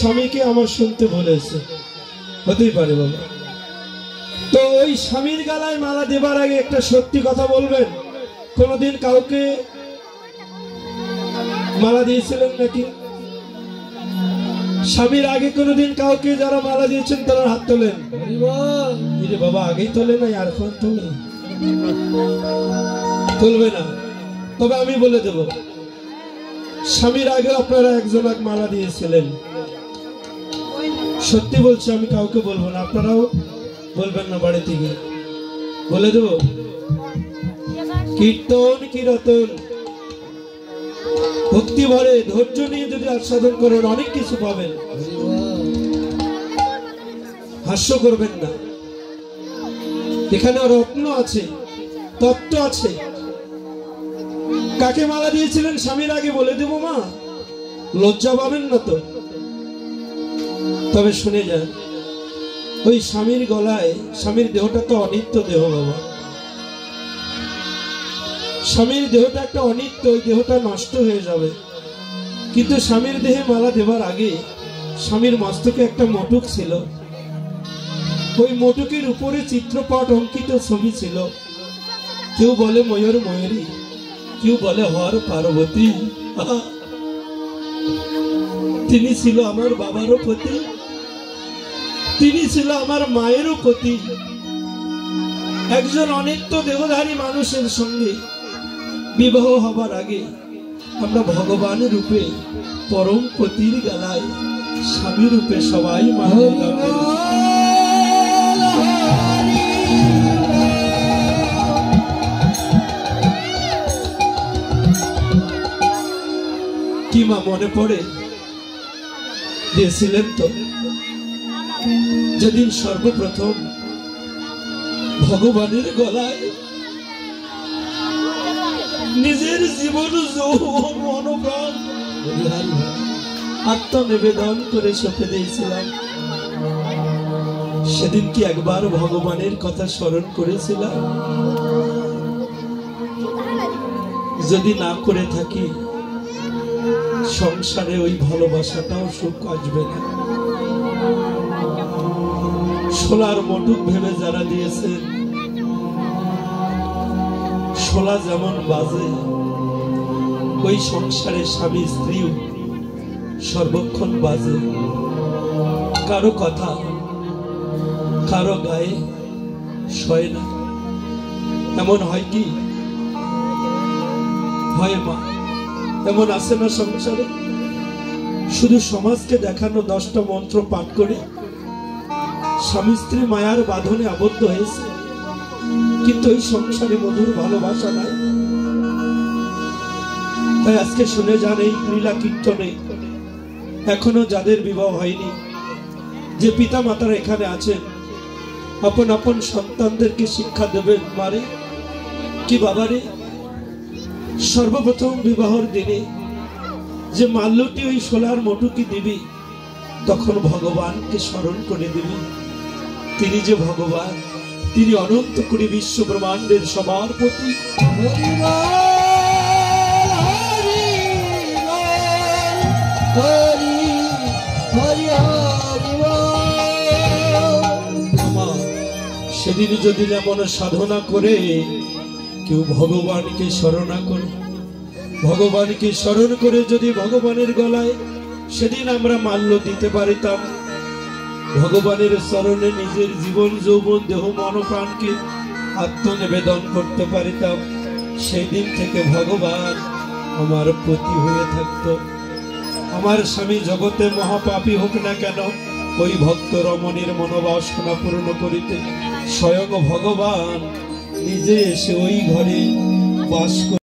স্বামীকে আমার শুনতে বলেছে, হতেই পারে বাবা। তো ওই স্বামীর গলায় মালা দেবার আগে একটা সত্যি কথা বলবেন, কোনদিন কাউকে মালা দিয়েছিলেন নাকি? স্বামীর আগে কোনদিন কাউকে যারা মালা দিয়েছেন তারা হাত তোলেন। বাবা আগেই তোলে নাই, আর এখন তুলবে না। তবে আমি বলে দেব, স্বামীর আগে আপনারা একজন মালা দিয়েছিলেন। সত্যি বলছি, আমি কাউকে বলবো না, আপনারাও বলবেন না, বাড়ি থেকে বলে দেব। কীর্তন কীর্তন ভক্তি ভরে ধৈর্য নিয়ে যদি আস্বাদন করেন অনেক কিছু পাবেন। হাস্য করবেন না, এখানে রত্ন আছে, তত্ত্ব আছে। কাকে মালা দিয়েছিলেন স্বামীর আগে বলে দেব মা, লজ্জা পাবেন না তো। তবে শুনে যান, ওই স্বামীর গলায়, স্বামীর দেহটা তো অনিত্য দেহ বাবা, স্বামীর দেহটা একটা অনিত্য, ওই দেহটা নষ্ট হয়ে যাবে। কিন্তু স্বামীর দেহে মালা দেবার আগে স্বামীর মস্তকে একটা মটুক ছিল, ওই মটুকের উপরে চিত্রপট অঙ্কিত ছবি ছিল। কেউ বলে ময়ূর ময়ূরী, কেউ বলে হর পার্বতী। তিনি ছিল আমার বাবারও পতি, তিনি ছিল আমার মায়েরও পতি। একজন অনিত্য দেহধারী মানুষের সঙ্গে বিবাহ হবার আগে আমরা ভগবান রূপে পরম পতির গলায় স্বামী রূপে সবাই মালা কি মা মনে পড়ে দিয়েছিলেন তো, যেদিন সর্বপ্রথম ভগবানের গলায় নিজের জীবন মনোপ্রাণ আত্মনিবেদন করে সঁপে দিয়েছিলাম। সেদিন কি একবার ভগবানের কথা স্মরণ করেছিলাম? যদি না করে থাকি, সংসারে ওই ভালোবাসাটাও সুখ আসবে না। শোলার মটুক ভেবে যারা দিয়েছেন, শোলা যেমন বাজে, ওই সংসারে স্বামী স্ত্রী সর্বক্ষণ বাজে। কারো কথা কারো গায়ে সয় না। এমন হয় কি? হয় মা, এমন আছে না সংসারে? শুধু সমাজকে দেখানো 10টা মন্ত্র পাঠ করে স্বামী স্ত্রী মায়ার বাঁধনে আবদ্ধ হয়েছে, কিন্তু ওই সংসারে মধুর ভালোবাসা নাই। তাই আজকে শুনে যান, এই লীলা কীর্তনে এখনো যাদের বিবাহ হয়নি, যে পিতা মাতারা এখানে আছেন, আপন আপন সন্তানদেরকে শিক্ষা দেবেন। মারে কি বাবারে, সর্বপ্রথম বিবাহর দিনে যে মাল্যটি ওই সোলার মটুকি দিবি, তখন ভগবানকে স্মরণ করে দিবি। তিনি যে ভগবান, তিনি অনন্ত কোটি বিশ্ব ব্রহ্মাণ্ডের সবার প্রতি। সেদিন যদি এমন সাধনা করে কেউ ভগবানকে স্মরণা করে, ভগবানকে স্মরণ করে যদি ভগবানের গলায় সেদিন আমরা মাল্য দিতে পারিতাম, ভগবানের চরণে নিজের জীবন যৌবন দেহ মন প্রাণকে আত্মনিবেদন করতে পারিতাম, সেই দিন থেকে ভগবান আমার পতি হয়ে থাকত। আমার স্বামী জগতে মহাপাপী হোক না কেন, ওই ভক্ত রমণীর মনোবাসনা পূর্ণ করিতে স্বয়ং ভগবান নিজে এসে ওই ঘরে বাস